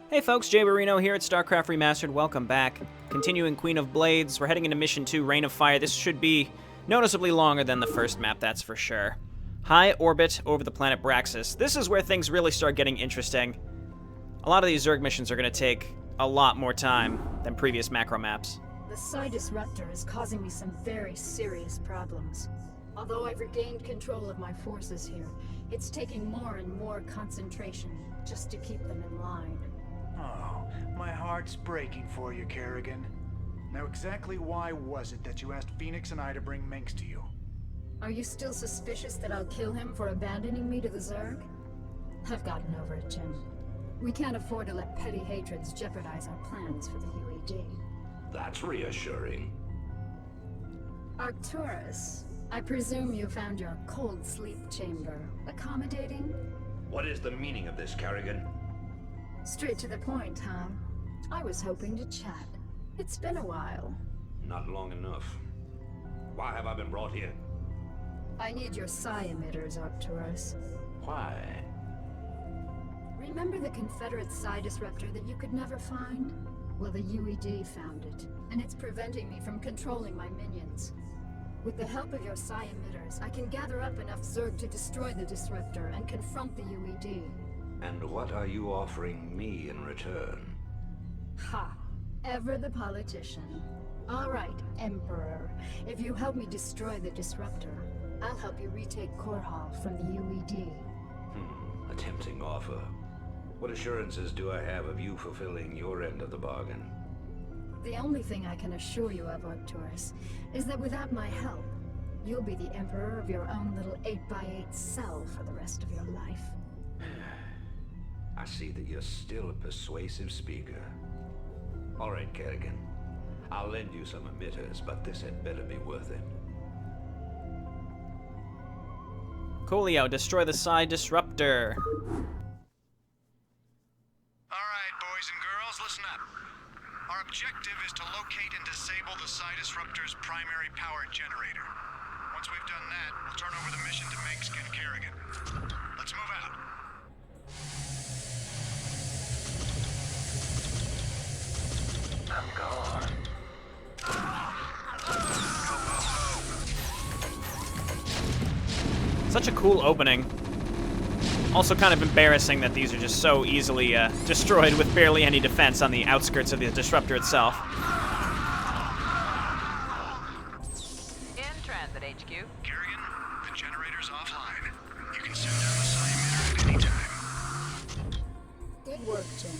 Hey folks, Jay Barrino here at StarCraft Remastered. Welcome back. Continuing Queen of Blades, we're heading into Mission 2, Reign of Fire. This should be noticeably longer than the first map, that's for sure. High orbit over the planet Braxis. This is where things really start getting interesting. A lot of these Zerg missions are going to take a lot more time than previous macro maps. The Psi Disruptor is causing me some very serious problems. Although I've regained control of my forces here, it's taking more and more concentration just to keep them in line. Oh, my heart's breaking for you, Kerrigan. Now exactly why was it that you asked Phoenix and I to bring Minx to you? Are you still suspicious that I'll kill him for abandoning me to the Zerg? I've gotten over it, Jim. We can't afford to let petty hatreds jeopardize our plans for the UED. That's reassuring. Arcturus, I presume you found your cold sleep chamber accommodating? What is the meaning of this, Kerrigan? Straight to the point, huh? I was hoping to chat. It's been a while. Not long enough. Why have I been brought here? I need your psi emitters, Arcturus. Why? Remember the Confederate psi disruptor that you could never find? Well, the UED found it, and it's preventing me from controlling my minions. With the help of your psi emitters, I can gather up enough Zerg to destroy the disruptor and confront the UED. And what are you offering me in return? Ha! Ever the politician. All right, Emperor. If you help me destroy the disruptor, I'll help you retake Korhal from the UED. A tempting offer. What assurances do I have of you fulfilling your end of the bargain? The only thing I can assure you of, Arcturus, is that without my help, you'll be the Emperor of your own little 8x8 cell for the rest of your life. I see that you're still a persuasive speaker. All right, Kerrigan. I'll lend you some emitters, but this had better be worth it. Coolio, destroy the Psi Disruptor. Alright, boys and girls, listen up. Our objective is to locate and disable the Psi Disruptor's primary power generator. Once we've done that, we'll turn over the mission to Minx and Kerrigan. Let's move out. I'm gone. Such a cool opening. Also kind of embarrassing that these are just so easily destroyed with barely any defense on the outskirts of the disruptor itself. In transit, HQ. Kerrigan, the generator's offline. You can send down the Psi emitter at any time. Good work, Jim.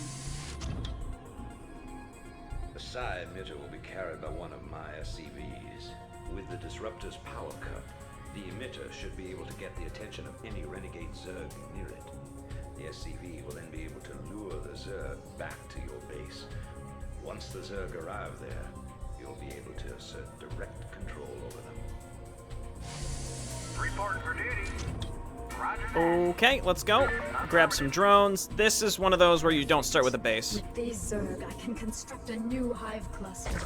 The Psi emitter will be carried by one of my SCVs. With the disruptor's power cut, the emitter should be able to get the attention of any renegade Zerg near it. The SCV will then be able to lure the Zerg back to your base. Once the Zerg arrive there, you'll be able to assert direct control over them. Reporting for duty. Roger that. Okay, let's go. Grab some drones. This is one of those where you don't start with a base. With these Zerg, I can construct a new hive cluster.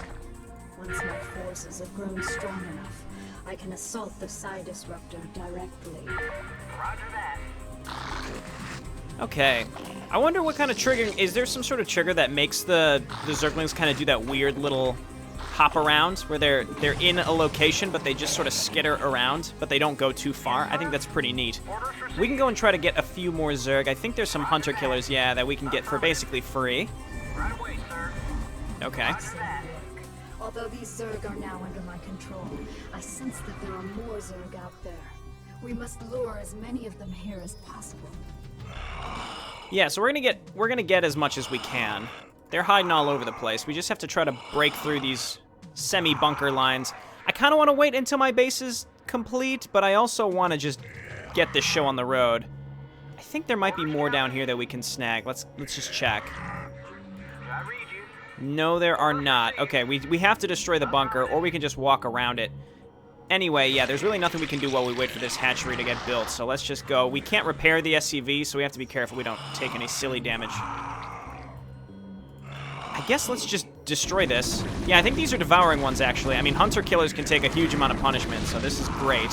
Once my forces have grown strong enough, I can assault the Psi Disruptor directly. Roger that. Okay. I wonder what kind of triggering... Is there some sort of trigger that makes the Zerglings kind of do that weird little hop around where they're in a location, but they just sort of skitter around, but they don't go too far? I think that's pretty neat. We can go and try to get a few more Zerg. I think there's some hunter killers, yeah, that we can get for basically free. Right away, sir. Okay. Although these Zerg are now under my control, I sense that there are more Zerg out there. We must lure as many of them here as possible. Yeah, so we're gonna get as much as we can. They're hiding all over the place. We just have to try to break through these semi-bunker lines. I kind of want to wait until my base is complete, but I also want to just get this show on the road. I think there might be more down here that we can snag. Let's just check. I read you. No, there are not. Okay, we have to destroy the bunker, or we can just walk around it. Anyway, yeah, there's really nothing we can do while we wait for this hatchery to get built, so let's just go. We can't repair the SCV, so we have to be careful we don't take any silly damage. I guess let's just destroy this. Yeah, I think these are devouring ones, actually. I mean, hunter killers can take a huge amount of punishment, so this is great.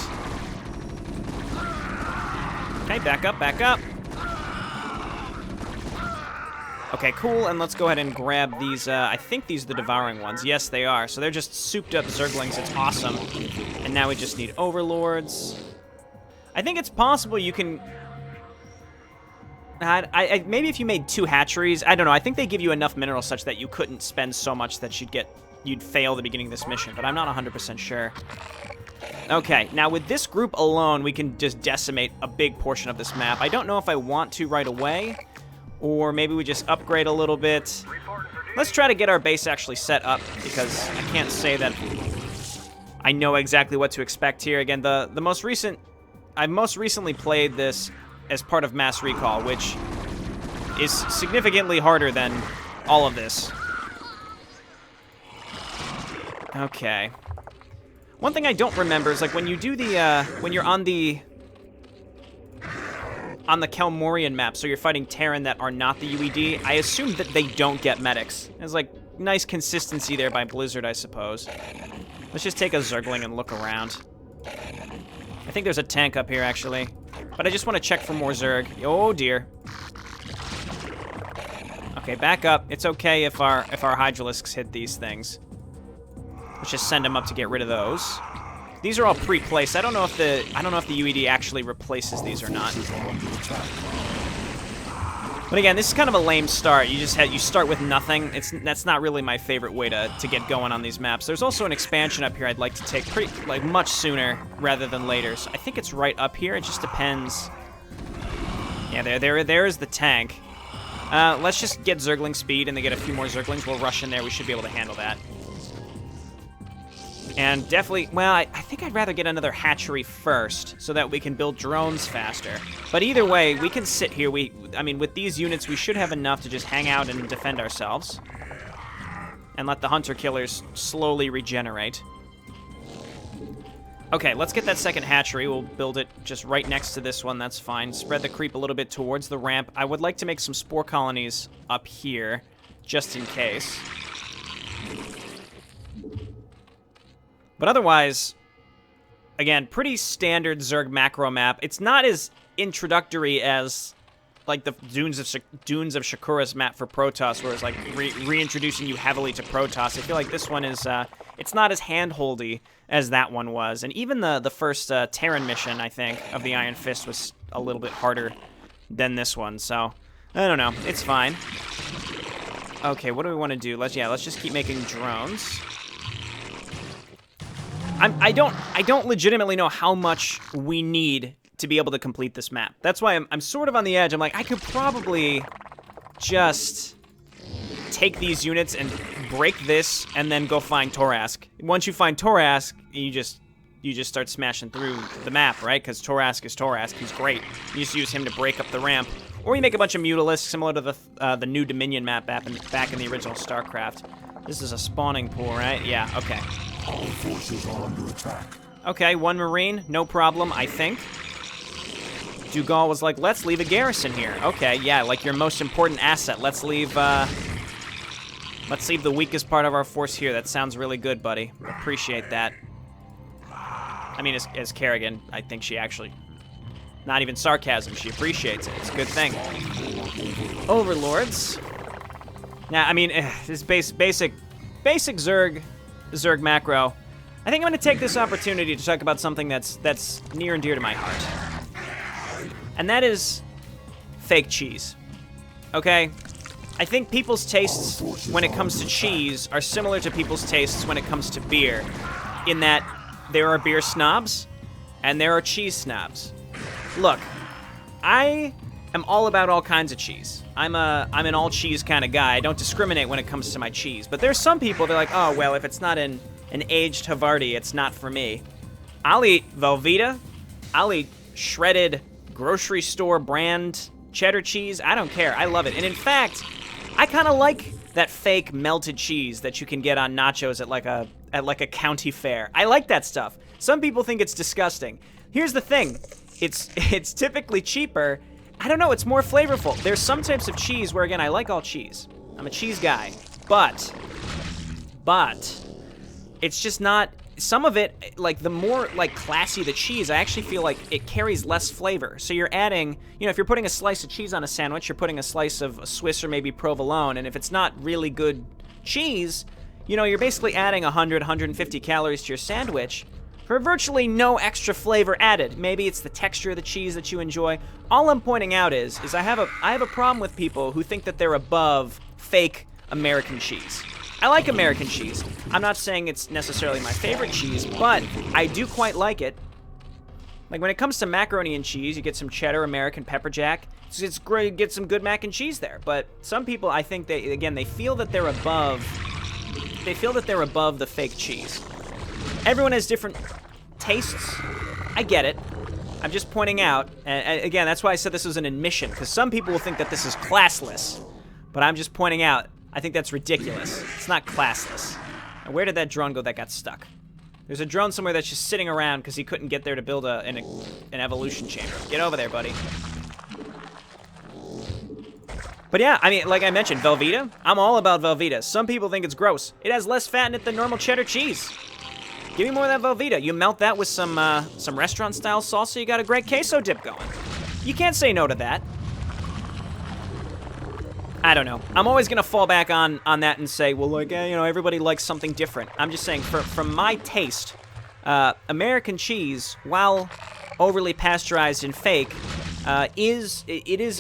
Okay, back up, back up. Okay, cool, and let's go ahead and grab these, I think these are the devouring ones. Yes, they are. So they're just souped up Zerglings. It's awesome. And now we just need overlords. I think it's possible you can... maybe if you made 2 hatcheries, I don't know. I think they give you enough minerals such that you couldn't spend so much that you'd fail the beginning of this mission, but I'm not 100% sure. Okay, now with this group alone, we can just decimate a big portion of this map. I don't know if I want to right away, or maybe we just upgrade a little bit. Let's try to get our base actually set up, because I can't say that I know exactly what to expect here. Again, I most recently played this as part of Mass Recall, which is significantly harder than all of this. Okay. One thing I don't remember is, like, when you do the, when you're on the Kelmorian map, so you're fighting Terran that are not the UED, I assume that they don't get medics. There's, like, nice consistency there by Blizzard, I suppose. Let's just take a Zergling and look around. I think there's a tank up here, actually. But I just want to check for more Zerg. Oh, dear. Okay, back up. It's okay if our Hydralisks hit these things. Let's just send them up to get rid of those. These are all pre-placed. I don't know if the UED actually replaces these or not. But again, this is kind of a lame start. You start with nothing. That's not really my favorite way to get going on these maps. There's also an expansion up here I'd like to take much sooner rather than later. So I think it's right up here. It just depends. Yeah, there is the tank. Let's just get Zergling speed and then get a few more Zerglings. We'll rush in there. We should be able to handle that. And definitely, well, I think I'd rather get another hatchery first so that we can build drones faster. But either way, we can sit here. I mean, with these units, we should have enough to just hang out and defend ourselves. And let the hunter-killers slowly regenerate. Okay, let's get that second hatchery. We'll build it just right next to this one. That's fine. Spread the creep a little bit towards the ramp. I would like to make some spore colonies up here, just in case. But otherwise, again, pretty standard Zerg macro map. It's not as introductory as, like, the Dunes of Shakura's map for Protoss, where it's, like, reintroducing you heavily to Protoss. I feel like this one is, it's not as hand-holdy as that one was. And even the first Terran mission, I think, of the Iron Fist was a little bit harder than this one. So, I don't know. It's fine. Okay, what do we want to do? Let's just keep making drones. I don't legitimately know how much we need to be able to complete this map. That's why I'm sort of on the edge. I'm like, I could probably just take these units and break this and then go find Torask. Once you find Torask, you just start smashing through the map, right? Because Torask is Torask. He's great. You just use him to break up the ramp. Or you make a bunch of Mutalisks, similar to the new Dominion map back in the original StarCraft. This is a spawning pool, right? Yeah, okay. All forces are under attack. Okay, 1 Marine, no problem, I think. Dugal was like, let's leave a garrison here. Okay, yeah, like your most important asset. Let's leave the weakest part of our force here. That sounds really good, buddy. Appreciate that. I mean, as Kerrigan, I think she actually, not even sarcasm, she appreciates it. It's a good thing. Overlords. Now, I mean, this basic Zerg macro. I think I'm going to take this opportunity to talk about something that's near and dear to my heart. And that is fake cheese. Okay? I think people's tastes when it comes to cheese are similar to people's tastes when it comes to beer, in that there are beer snobs and there are cheese snobs. Look, I am all about all kinds of cheese. I'm an all cheese kind of guy. I don't discriminate when it comes to my cheese. But there's some people, they're like, oh, well, if it's not an aged Havarti, it's not for me. I'll eat Velveeta. I'll eat shredded grocery store brand cheddar cheese. I don't care. I love it. And in fact, I kind of like that fake melted cheese that you can get on nachos at like a county fair. I like that stuff. Some people think it's disgusting. Here's the thing. It's typically cheaper. I don't know, it's more flavorful. There's some types of cheese where, again, I like all cheese. I'm a cheese guy. But it's just not some of it, like the more like classy the cheese, I actually feel like it carries less flavor. So you're adding, you know, if you're putting a slice of cheese on a sandwich, you're putting a slice of Swiss or maybe provolone, and if it's not really good cheese, you know, you're basically adding 100, 150 calories to your sandwich for virtually no extra flavor added. Maybe it's the texture of the cheese that you enjoy. All I'm pointing out is I have a problem with people who think that they're above fake American cheese. I like American cheese. I'm not saying it's necessarily my favorite cheese, but I do quite like it. Like when it comes to macaroni and cheese, you get some cheddar, American pepper jack. It's great, you get some good mac and cheese there. But some people, I think they feel that they're above. They feel that they're above the fake cheese. Everyone has different tastes. I get it. I'm just pointing out, and again, that's why I said this was an admission, because some people will think that this is classless. But I'm just pointing out, I think that's ridiculous. It's not classless. Now, where did that drone go that got stuck? There's a drone somewhere that's just sitting around because he couldn't get there to build an evolution chamber. Get over there, buddy. But yeah, I mean, like I mentioned, Velveeta. I'm all about Velveeta. Some people think it's gross. It has less fat in it than normal cheddar cheese. Give me more of that Velveeta. You melt that with some restaurant-style salsa, you got a great queso dip going. You can't say no to that. I don't know. I'm always going to fall back on that and say, well, like, you know, everybody likes something different. I'm just saying, from my taste, American cheese, while overly pasteurized and fake, is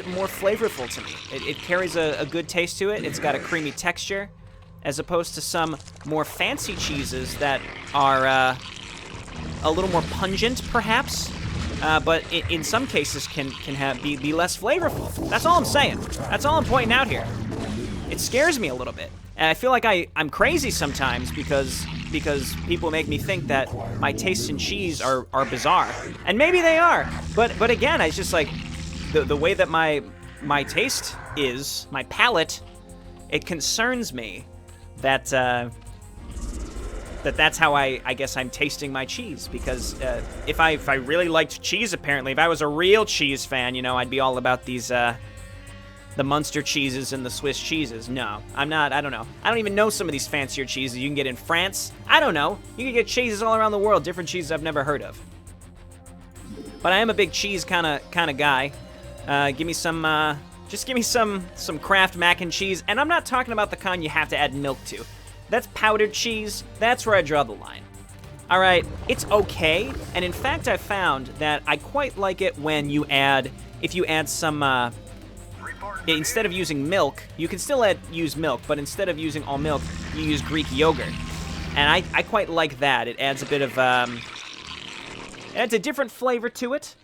more flavorful to me. It carries a good taste to it. It's got a creamy texture, as opposed to some more fancy cheeses that are a little more pungent, perhaps. But in some cases can be less flavorful. That's all I'm saying. That's all I'm pointing out here. It scares me a little bit. And I feel like I'm crazy sometimes because people make me think that my tastes in cheese are bizarre. And maybe they are. But again, it's just like the way that my taste is, my palate, it concerns me that that's how I guess I'm tasting my cheese, because if I really liked cheese, apparently, if I was a real cheese fan, you know, I'd be all about these the Munster cheeses and the Swiss cheeses. No, I'm not. I don't know. I don't even know some of these fancier cheeses you can get in France. I don't know. You can get cheeses all around the world, different cheeses I've never heard of. But I am a big cheese kind of guy. Give me some. Just give me some Kraft mac and cheese, and I'm not talking about the kind you have to add milk to. That's powdered cheese. That's where I draw the line. All right, it's okay, and in fact, I found that I quite like it when if you add some, instead of using milk, you can still use milk, but instead of using all milk, you use Greek yogurt, and I quite like that. It adds a bit of, it adds a different flavor to it.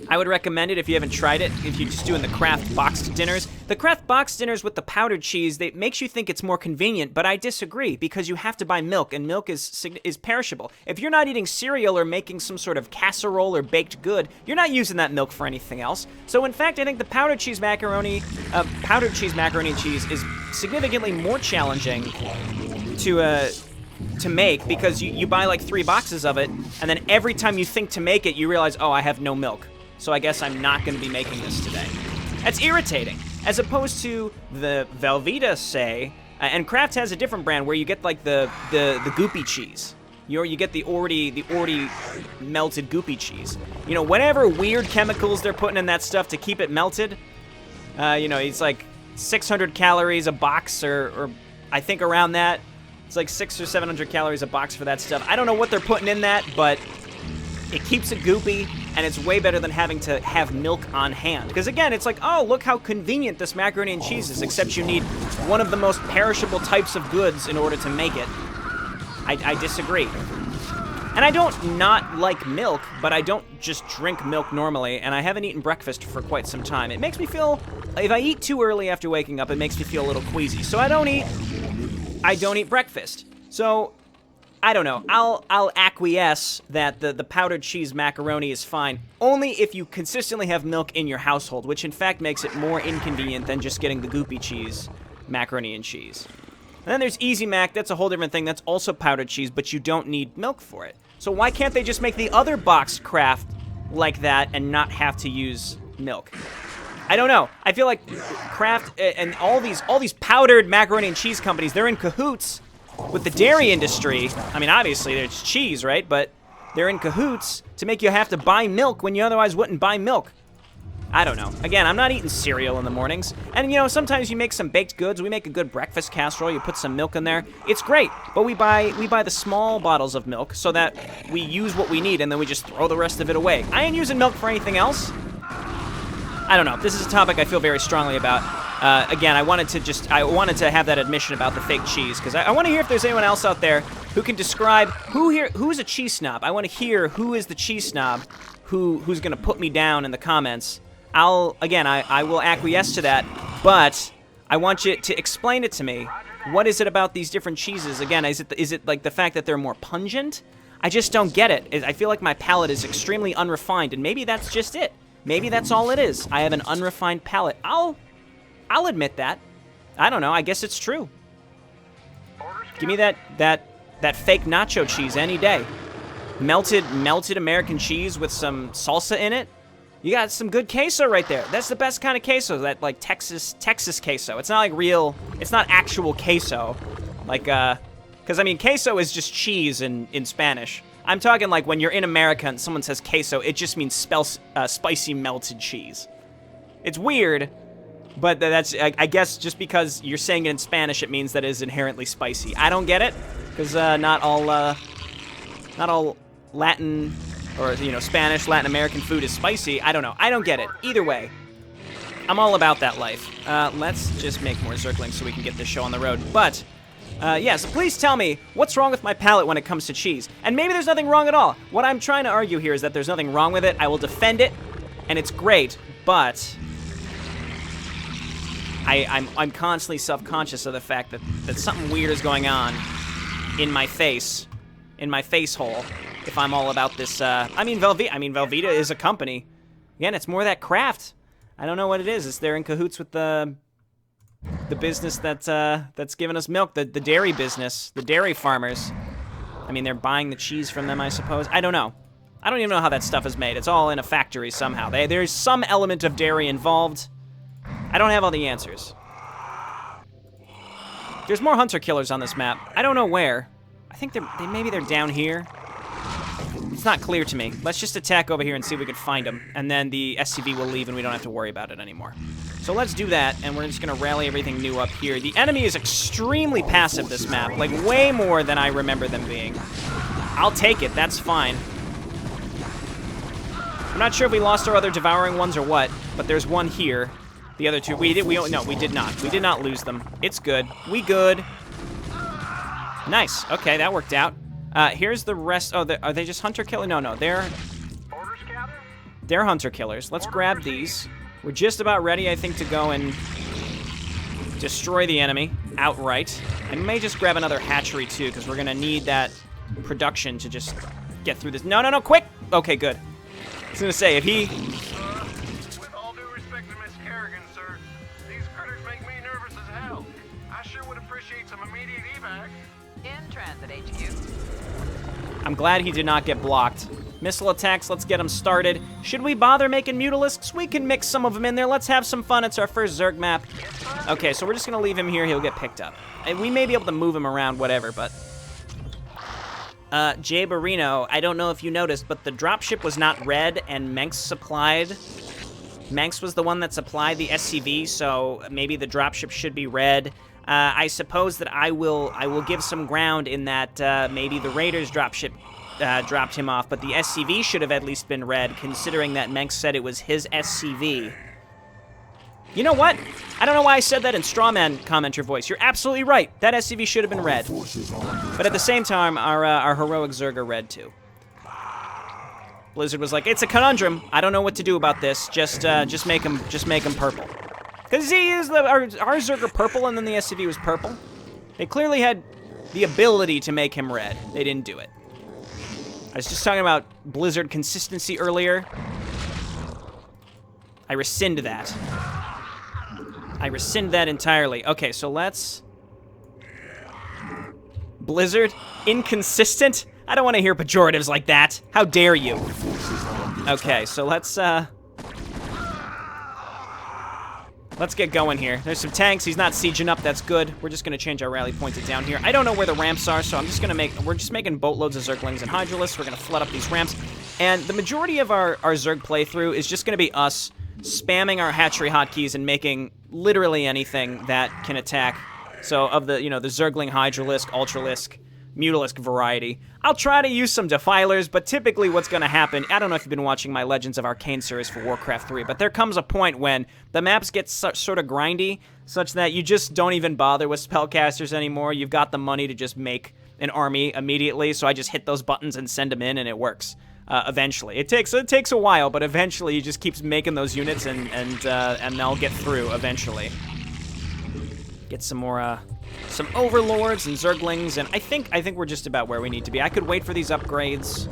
I would recommend it if you haven't tried it, if you're just doing the Kraft boxed dinners. The Kraft boxed dinners with the powdered cheese, it makes you think it's more convenient, but I disagree, because you have to buy milk, and milk is perishable. If you're not eating cereal or making some sort of casserole or baked good, you're not using that milk for anything else. So in fact, I think the powdered cheese macaroni and cheese is significantly more challenging to make, because you buy like 3 boxes of it, and then every time you think to make it, you realize, oh, I have no milk. So I guess I'm not going to be making this today. That's irritating. As opposed to the Velveeta, say, and Kraft has a different brand where you get like the goopy cheese. You get the already melted goopy cheese. You know, whatever weird chemicals they're putting in that stuff to keep it melted, you know, it's like 600 calories a box, or I think around that. It's like 600 or 700 calories a box for that stuff. I don't know what they're putting in that, but it keeps it goopy, and it's way better than having to have milk on hand. Because again, it's like, oh, look how convenient this macaroni and cheese is, except you need one of the most perishable types of goods in order to make it. I disagree. And I don't not like milk, but I don't just drink milk normally, and I haven't eaten breakfast for quite some time. It makes me feel, if I eat too early after waking up, it makes me feel a little queasy. So I don't eat breakfast. So I don't know. I'll acquiesce that the powdered cheese macaroni is fine, only if you consistently have milk in your household, which in fact makes it more inconvenient than just getting the goopy cheese macaroni and cheese. And then there's Easy Mac. That's a whole different thing. That's also powdered cheese, but you don't need milk for it. So why can't they just make the other boxed Kraft like that and not have to use milk? I don't know. I feel like Kraft and all these powdered macaroni and cheese companies, they're in cahoots. with the dairy industry, I mean, obviously there's cheese, right? But they're in cahoots to make you have to buy milk when you otherwise wouldn't buy milk. I don't know. Again, I'm not eating cereal in the mornings. And, you know, sometimes you make some baked goods. We make a good breakfast casserole. You put some milk in there. It's great. But we buy the small bottles of milk so that we use what we need, and then we just throw the rest of it away. I ain't using milk for anything else. I don't know. This is a topic I feel very strongly about. Again, I wanted to have that admission about the fake cheese, because I want to hear if there's anyone else out there who can describe who's a cheese snob. I want to hear who is the cheese snob who's going to put me down in the comments. I will acquiesce to that, but I want you to explain it to me. What is it about these different cheeses? Again, is it like the fact that they're more pungent? I just don't get it. I feel like my palate is extremely unrefined, and maybe that's just it. Maybe that's all it is. I have an unrefined palate. I'll admit that. I don't know. I guess it's true. Give me that fake nacho cheese any day. Melted American cheese with some salsa in it. You got some good queso right there. That's the best kind of queso, that like Texas queso. It's not like real, it's not actual queso. Like, because I mean, queso is just cheese in Spanish. I'm talking like when you're in America and someone says queso, it just means spicy melted cheese. It's weird, but that's, I guess just because you're saying it in Spanish, it means that it is inherently spicy. I don't get it, because not all Latin, or, you know, Spanish, Latin American food is spicy. I don't know. I don't get it. Either way, I'm all about that life. Let's just make more Zerglings so we can get this show on the road. But, yes, please tell me what's wrong with my palate when it comes to cheese. And maybe there's nothing wrong at all. What I'm trying to argue here is that there's nothing wrong with it. I will defend it, and it's great, but I'm constantly self-conscious of the fact that something weird is going on in my face hole. If I'm all about this, I mean, Velveeta is a company. Again, it's more that craft. I don't know what it is. They're in cahoots with the business that's giving us milk, the dairy business, the dairy farmers. I mean, they're buying the cheese from them, I suppose. I don't know. I don't even know how that stuff is made. It's all in a factory somehow. There's some element of dairy involved. I don't have all the answers. There's more hunter killers on this map. I don't know where. I think maybe they're down here. It's not clear to me. Let's just attack over here and see if we can find them. And then the SCV will leave and we don't have to worry about it anymore. So let's do that, and we're just going to rally everything new up here. The enemy is extremely passive this map. Like, way more than I remember them being. I'll take it. That's fine. I'm not sure if we lost our other devouring ones or what, but there's one here. The other two, no, we did not. We did not lose them. It's good. We good. Nice. Okay, that worked out. Here's the rest. Oh, are they just hunter killers? No, they're hunter killers. Let's grab these. We're just about ready, I think, to go and destroy the enemy outright. I may just grab another hatchery, too, because we're going to need that production to just get through this. No, quick! Okay, good. I was going to say, if he... With all due respect to Miss Kerrigan, sir, these critters make me nervous as hell. I sure would appreciate some immediate evac. In transit, HQ. I'm glad he did not get blocked. Missile attacks, let's get them started. Should we bother making Mutalisks? We can mix some of them in there. Let's have some fun. It's our first Zerg map. Okay, so we're just going to leave him here. He'll get picked up. And we may be able to move him around, whatever, but... Jay Barino, I don't know if you noticed, but the dropship was not red, and Manx supplied... Manx was the one that supplied the SCV, so maybe the dropship should be red. I suppose that I will give some ground in that maybe the Raiders dropship dropped him off, but the SCV should have at least been red, considering that Menk said it was his SCV. You know what? I don't know why I said that in strawman commenter voice. You're absolutely right. That SCV should have been red. But at the same time, our heroic Zerg are red too. Blizzard was like, it's a conundrum. I don't know what to do about this. Just make him purple. Because he is our Zerg are purple, and then the SCV was purple. They clearly had the ability to make him red. They didn't do it. I was just talking about Blizzard consistency earlier. I rescind that. I rescind that entirely. Okay, so let's... Blizzard? Inconsistent? I don't want to hear pejoratives like that. How dare you? Let's get going here. There's some tanks. He's not sieging up. That's good. We're just going to change our rally points down here. I don't know where the ramps are, so I'm just going to we're just making boatloads of Zerglings and Hydralisks. We're going to flood up these ramps. And the majority of our Zerg playthrough is just going to be us spamming our hatchery hotkeys and making literally anything that can attack. So of the, the Zergling, Hydralisk, Ultralisk, Mutalisk variety. I'll try to use some Defilers, but typically what's going to happen, I don't know if you've been watching my Legends of Arcane series for Warcraft 3, but there comes a point when the maps get sort of grindy, such that you just don't even bother with spellcasters anymore. You've got the money to just make an army immediately, so I just hit those buttons and send them in, and it works. Eventually. It takes a while, but eventually he just keeps making those units, and they'll get through eventually. Get some more, some Overlords and Zerglings, and I think we're just about where we need to be. I could wait for these upgrades.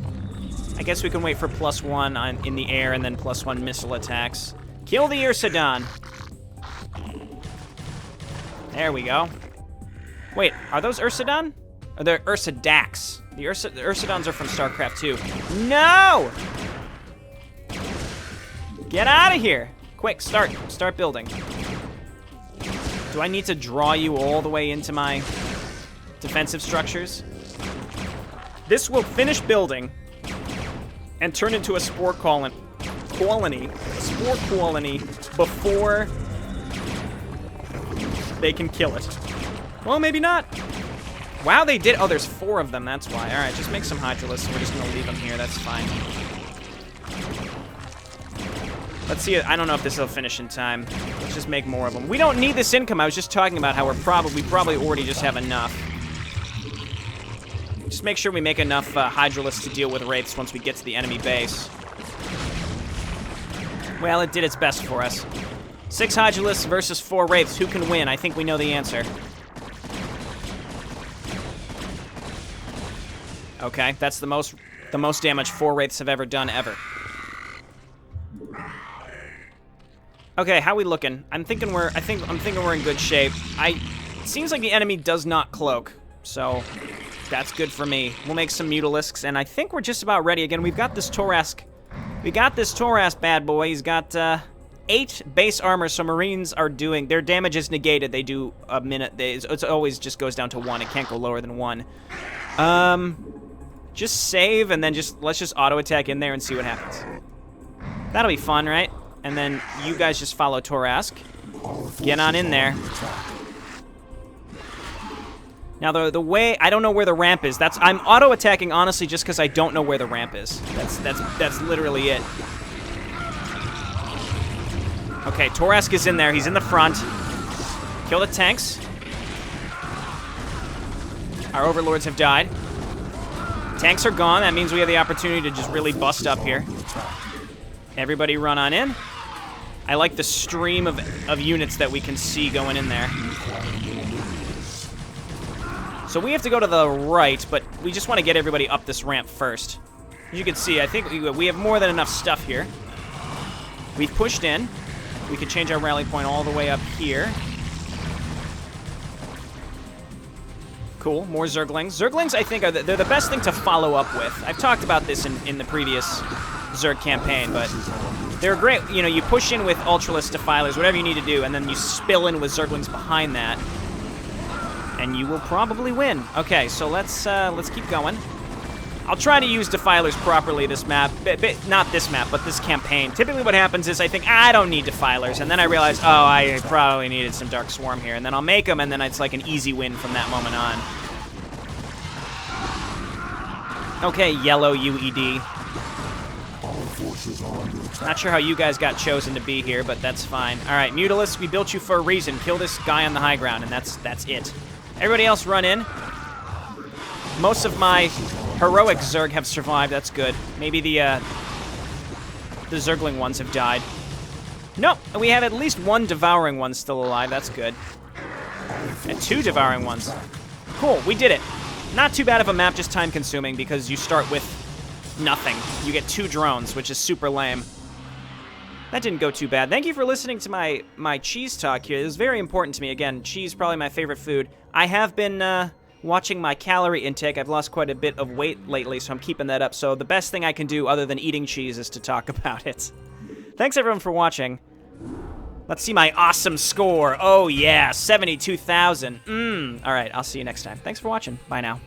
I guess we can wait for +1 in the air and then +1 missile attacks. Kill the Ursidon. There we go. Wait, are those Ursidon? Or they're Ursidax. The Ursidons are from StarCraft 2. No! Get out of here! Quick, start building. Do I need to draw you all the way into my defensive structures? This will finish building and turn into a spore colony before they can kill it. Well, maybe not. Wow, they did. Oh, there's 4 of them. That's why. All right, just make some Hydralisks. We're just going to leave them here. That's fine. Let's see. I don't know if this will finish in time. Let's just make more of them. We don't need this income. I was just talking about how we probably already just have enough. Just make sure we make enough Hydralisks to deal with Wraiths once we get to the enemy base. Well, it did its best for us. 6 Hydralisks versus 4 Wraiths. Who can win? I think we know the answer. Okay, that's the most damage 4 Wraiths have ever done ever. Okay, how we looking? I'm thinking we're in good shape. It seems like the enemy does not cloak, so that's good for me. We'll make some Mutalisks, and I think we're just about ready. Again, we've got this Torask. We got this Torask bad boy. He's got 8 base armor, so Marines are doing... Their damage is negated. They do a minute. It always just goes down to 1. It can't go lower than 1. Just save, and then let's just auto-attack in there and see what happens. That'll be fun, right? And then you guys just follow Torask. Get on in there. Now, the way... I don't know where the ramp is. I'm auto-attacking, honestly, just because I don't know where the ramp is. That's literally it. Okay, Torask is in there. He's in the front. Kill the tanks. Our Overlords have died. Tanks are gone. That means we have the opportunity to just really bust up here. Everybody run on in. I like the stream of units that we can see going in there. So we have to go to the right, but we just want to get everybody up this ramp first. As you can see, I think we have more than enough stuff here. We've pushed in. We could change our rally point all the way up here. Cool, more Zerglings. Zerglings, I think, they're the best thing to follow up with. I've talked about this in the previous Zerg campaign, but they're great. You push in with Ultralisk, Defilers, whatever you need to do, and then you spill in with Zerglings behind that, and you will probably win. Okay, so let's keep going. I'll try to use Defilers properly this map. Not this map, but this campaign. Typically what happens is I think, I don't need Defilers, and then I realize, oh, I probably needed some Dark Swarm here, and then I'll make them, and then it's like an easy win from that moment on. Okay, yellow UED. Not sure how you guys got chosen to be here, but that's fine. All right, Mutalisk, we built you for a reason. Kill this guy on the high ground, and that's it. Everybody else run in. Most of my heroic Zerg have survived. That's good. Maybe the Zergling ones have died. Nope, we have at least 1 devouring one still alive. That's good. And 2 devouring ones. Cool, we did it. Not too bad of a map, just time-consuming, because you start with nothing. You get 2 drones, which is super lame. That didn't go too bad. Thank you for listening to my cheese talk here. It was very important to me. Again, cheese, probably my favorite food. I have been watching my calorie intake. I've lost quite a bit of weight lately, so I'm keeping that up. So the best thing I can do other than eating cheese is to talk about it. Thanks, everyone, for watching. Let's see my awesome score. Oh, yeah, 72,000. All right, I'll see you next time. Thanks for watching. Bye now.